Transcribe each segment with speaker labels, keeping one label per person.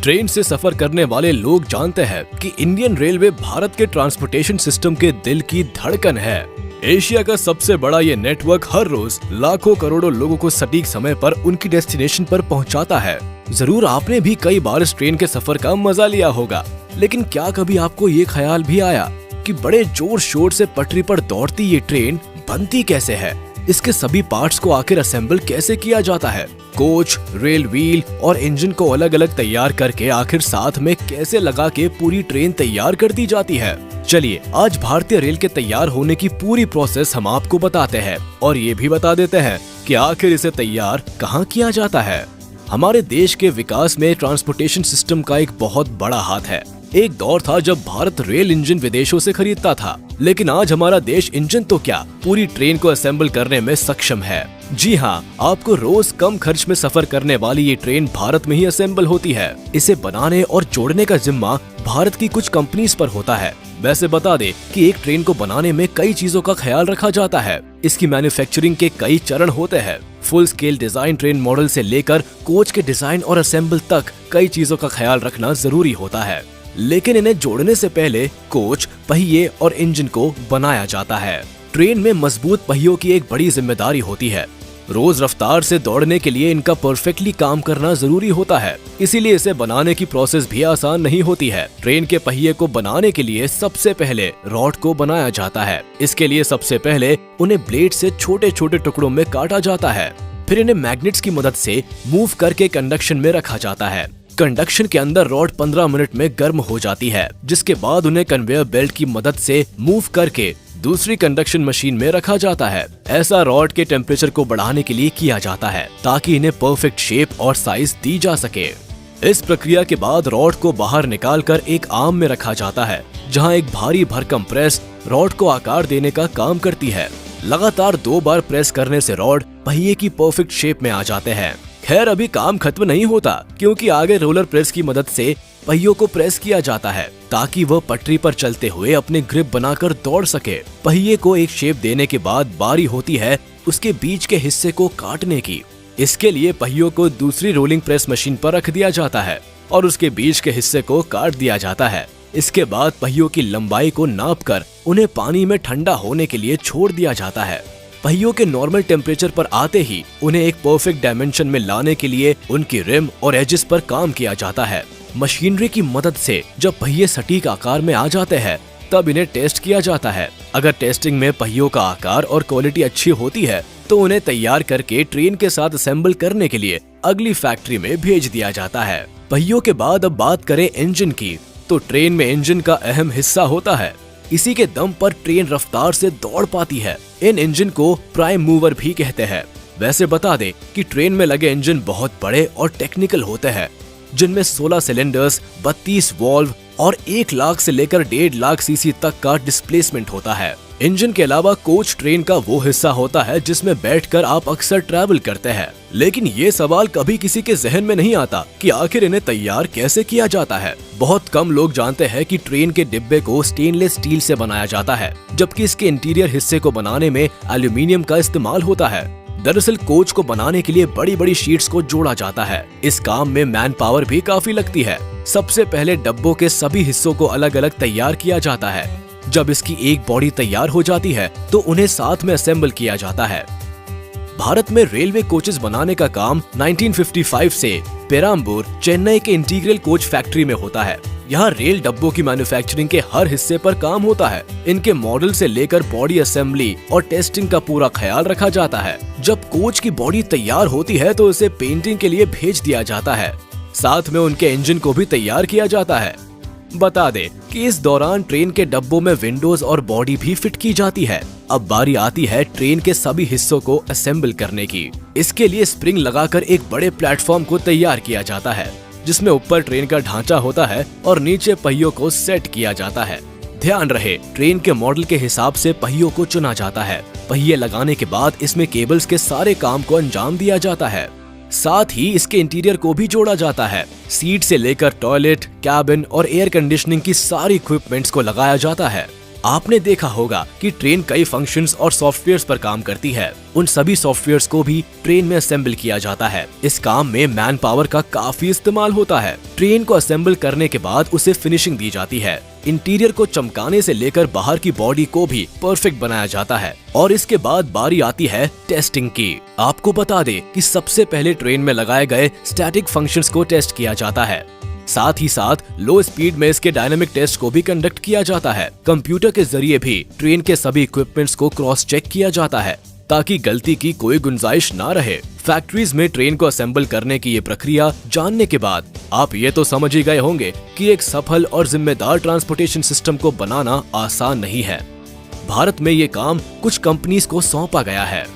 Speaker 1: Train से सफर करने वाले लोग जानते हैं कि इंडियन रेलवे भारत के ट्रांसपोर्टेशन सिस्टम के दिल की धड़कन है। एशिया का सबसे बड़ा ये नेटवर्क हर रोज लाखों करोड़ों लोगों को सटीक समय पर उनकी डेस्टिनेशन पर पहुंचाता है। जरूर आपने भी कई बार इस ट्रेन के सफर का मजा लिया होगा, लेकिन क्या कभी आपको ये ख्याल भी आया कि बड़े जोर शोर से पटरी पर दौड़ती ये ट्रेन बनती कैसे है? इसके सभी पार्ट्स को आखिर असेंबल कैसे किया जाता है? कोच, रेल व्हील और इंजन को अलग अलग तैयार करके आखिर साथ में कैसे लगा के पूरी ट्रेन तैयार कर दी जाती है? चलिए आज भारतीय रेल के तैयार होने की पूरी प्रोसेस हम आपको बताते हैं और ये भी बता देते हैं कि आखिर इसे तैयार कहाँ किया जाता है। हमारे देश के विकास में ट्रांसपोर्टेशन सिस्टम का एक बहुत बड़ा हाथ है। एक दौर था जब भारत रेल इंजन विदेशों से खरीदता था, लेकिन आज हमारा देश इंजन तो क्या पूरी ट्रेन को असेंबल करने में सक्षम है। जी हाँ, आपको रोज कम खर्च में सफर करने वाली ये ट्रेन भारत में ही असेंबल होती है। इसे बनाने और जोड़ने का जिम्मा भारत की कुछ कंपनीज पर होता है। वैसे बता दे कि एक ट्रेन को बनाने में कई चीजों का ख्याल रखा जाता है। इसकी मैन्युफैक्चरिंग के कई चरण होते हैं। Full scale design train model से लेकर कोच के डिजाइन और असेंबल तक कई चीजों का ख्याल रखना जरूरी होता है। लेकिन इन्हें जोड़ने से पहले कोच, पहिए और इंजन को बनाया जाता है। ट्रेन में मजबूत पहियों की एक बड़ी जिम्मेदारी होती है। रोज रफ्तार से दौड़ने के लिए इनका परफेक्टली काम करना जरूरी होता है, इसीलिए इसे बनाने की प्रोसेस भी आसान नहीं होती है। ट्रेन के पहिए को बनाने के लिए सबसे पहले रॉड को बनाया जाता है। इसके लिए सबसे पहले उन्हें ब्लेड से छोटे छोटे टुकड़ों में काटा जाता है। फिर इन्हें मैग्नेट्स की मदद से मूव करके कंडक्शन में रखा जाता है। कंडक्शन के अंदर रॉड 15 मिनट में गर्म हो जाती है, जिसके बाद उन्हें कन्वेयर बेल्ट की मदद से मूव करके दूसरी कंडक्शन मशीन में रखा जाता है। ऐसा रॉड के टेम्परेचर को बढ़ाने के लिए किया जाता है ताकि इन्हें परफेक्ट शेप और साइज दी जा सके। इस प्रक्रिया के बाद रॉड को बाहर निकालकर एक आर्म में रखा जाता है, जहां एक भारी भरकम प्रेस रॉड को आकार देने का काम करती है। लगातार 2 बार प्रेस करने से रॉड पहिए की परफेक्ट शेप में आ जाते हैं। खैर अभी काम खत्म नहीं होता, क्योंकि आगे रोलर प्रेस की मदद से पहियों को प्रेस किया जाता है ताकि वह पटरी पर चलते हुए अपने ग्रिप बनाकर दौड़ सके। पहिए को एक शेप देने के बाद बारी होती है उसके बीच के हिस्से को काटने की। इसके लिए पहियों को दूसरी रोलिंग प्रेस मशीन पर रख दिया जाता है और उसके बीच के हिस्से को काट दिया जाता है। इसके बाद पहियों की लंबाई को नापकर उन्हें पानी में ठंडा होने के लिए छोड़ दिया जाता है। पहियों के नॉर्मल टेम्परेचर पर आते ही उन्हें एक परफेक्ट डायमेंशन में लाने के लिए उनकी रिम और एजेस पर काम किया जाता है। मशीनरी की मदद से जब पहिए सटीक आकार में आ जाते हैं, तब इन्हें टेस्ट किया जाता है। अगर टेस्टिंग में पहियों का आकार और क्वालिटी अच्छी होती है, तो उन्हें तैयार करके ट्रेन के साथ असेंबल करने के लिए अगली फैक्ट्री में भेज दिया जाता है। पहियों के बाद अब बात करें इंजन की, तो ट्रेन में इंजन का अहम हिस्सा होता है। इसी के दम पर ट्रेन रफ्तार से दौड़ पाती है। इन इंजन को प्राइम मूवर भी कहते हैं। वैसे बता दे कि ट्रेन में लगे इंजन बहुत बड़े और टेक्निकल होते हैं, जिनमें 16 सिलेंडर्स, 32 वॉल्व और 1 लाख से लेकर 1.5 लाख सीसी तक का डिस्प्लेसमेंट होता है। इंजन के अलावा कोच ट्रेन का वो हिस्सा होता है जिसमें बैठकर आप अक्सर ट्रैवल करते हैं। लेकिन ये सवाल कभी किसी के जहन में नहीं आता कि आखिर इन्हें तैयार कैसे किया जाता है। बहुत कम लोग जानते हैं कि ट्रेन के डिब्बे को स्टेनलेस स्टील से बनाया जाता है, जबकि इसके इंटीरियर हिस्से को बनाने में एल्यूमिनियम का इस्तेमाल होता है। दरअसल कोच को बनाने के लिए बड़ी बड़ी शीट्स को जोड़ा जाता है। इस काम में मैन पावर भी काफी लगती है। सबसे पहले डब्बों के सभी हिस्सों को अलग अलग तैयार किया जाता है। जब इसकी एक बॉडी तैयार हो जाती है, तो उन्हें साथ में असेंबल किया जाता है। भारत में रेलवे कोचेस बनाने का काम 1955 से पेराम्बूर, चेन्नई के इंटीग्रल कोच फैक्ट्री में होता है। यहाँ रेल डब्बों की मैन्युफैक्चरिंग के हर हिस्से पर काम होता है। इनके मॉडल से लेकर बॉडी असेंबली और टेस्टिंग का पूरा ख्याल रखा जाता है। जब कोच की बॉडी तैयार होती है, तो उसे पेंटिंग के लिए भेज दिया जाता है। साथ में उनके इंजन को भी तैयार किया जाता है। बता दे कि इस दौरान ट्रेन के डब्बों में विंडोज और बॉडी भी फिट की जाती है। अब बारी आती है ट्रेन के सभी हिस्सों को असेंबल करने की। इसके लिए स्प्रिंग लगाकर एक बड़े प्लेटफॉर्म को तैयार किया जाता है, जिसमें ऊपर ट्रेन का ढांचा होता है और नीचे पहियों को सेट किया जाता है। ध्यान रहे, ट्रेन के मॉडल के हिसाब से पहियों को चुना जाता है। पहिए लगाने के बाद इसमें केबल्स के सारे काम को अंजाम दिया जाता है। साथ ही इसके इंटीरियर को भी जोड़ा जाता है। सीट से लेकर टॉयलेट, कैबिन और एयर कंडीशनिंग की सारी इक्विपमेंट्स को लगाया जाता है। आपने देखा होगा कि ट्रेन कई फंक्शंस और सॉफ्टवेयर्स पर काम करती है। उन सभी सॉफ्टवेयर्स को भी ट्रेन में असेंबल किया जाता है। इस काम में मैन पावर का काफी इस्तेमाल होता है। ट्रेन को असेंबल करने के बाद उसे फिनिशिंग दी जाती है। इंटीरियर को चमकाने से लेकर बाहर की बॉडी को भी परफेक्ट बनाया जाता है और इसके बाद बारी आती है टेस्टिंग की। आपको बता दें कि सबसे पहले ट्रेन में लगाए गए स्टैटिक फंक्शंस को टेस्ट किया जाता है। साथ ही साथ लो स्पीड में इसके डायनामिक टेस्ट को भी कंडक्ट किया जाता है। कंप्यूटर के जरिए भी ट्रेन के सभी इक्विपमेंट्स को क्रॉस चेक किया जाता है ताकि गलती की कोई गुंजाइश ना रहे। फैक्ट्रीज में ट्रेन को असेंबल करने की ये प्रक्रिया जानने के बाद आप ये तो समझ ही गए होंगे कि एक सफल और जिम्मेदार ट्रांसपोर्टेशन सिस्टम को बनाना आसान नहीं है। भारत में ये काम कुछ कंपनीज को सौंपा गया है।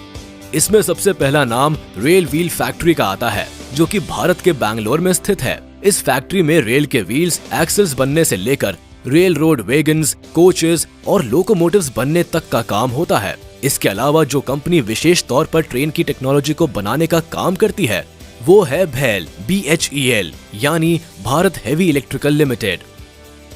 Speaker 1: इसमें सबसे पहला नाम रेल व्हील फैक्ट्री का आता है, जो कि भारत के बैंगलोर में स्थित है। इस फैक्ट्री में रेल के व्हील्स, एक्सेल्स बनने से लेकर रेल रोड वैगन्स, कोचेस और लोकोमोटिव्स बनने तक का काम होता है। इसके अलावा जो कंपनी विशेष तौर पर ट्रेन की टेक्नोलॉजी को बनाने का काम करती है वो है BHEL, BHEL यानी भारत हेवी इलेक्ट्रिकल लिमिटेड।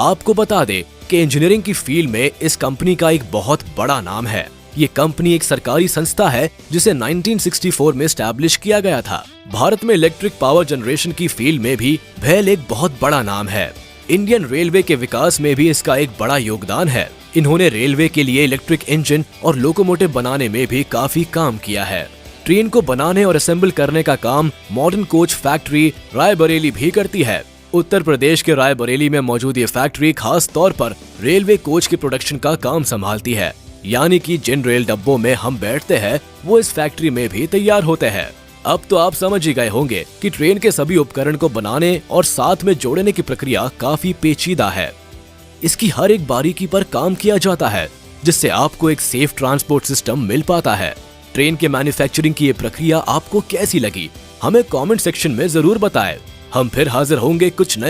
Speaker 1: आपको बता दें कि इंजीनियरिंग की फील्ड में इस कंपनी का एक बहुत बड़ा नाम है। ये कंपनी एक सरकारी संस्था है जिसे 1964 में एस्टैब्लिश किया गया था। भारत में इलेक्ट्रिक पावर जनरेशन की फील्ड में भी BHEL एक बहुत बड़ा नाम है। इंडियन रेलवे के विकास में भी इसका एक बड़ा योगदान है। इन्होंने रेलवे के लिए इलेक्ट्रिक इंजन और लोकोमोटिव बनाने में भी काफी काम किया है। ट्रेन को बनाने और असेंबल करने का काम मॉडर्न कोच फैक्ट्री रायबरेली भी करती है। उत्तर प्रदेश के रायबरेली में मौजूद ये फैक्ट्री खास तौर पर रेलवे कोच के प्रोडक्शन का काम संभालती है, यानी कि जिन रेल डब्बों में हम बैठते हैं वो इस फैक्ट्री में भी तैयार होते हैं। अब तो आप समझ ही गए होंगे कि ट्रेन के सभी उपकरण को बनाने और साथ में जोड़ने की प्रक्रिया काफी पेचीदा है। इसकी हर एक बारीकी पर काम किया जाता है जिससे आपको एक सेफ ट्रांसपोर्ट सिस्टम मिल पाता है। ट्रेन के मैन्युफैक्चरिंग की ये प्रक्रिया आपको कैसी लगी, हमें कमेंट सेक्शन में जरूर बताएं। हम फिर हाजिर होंगे कुछ नए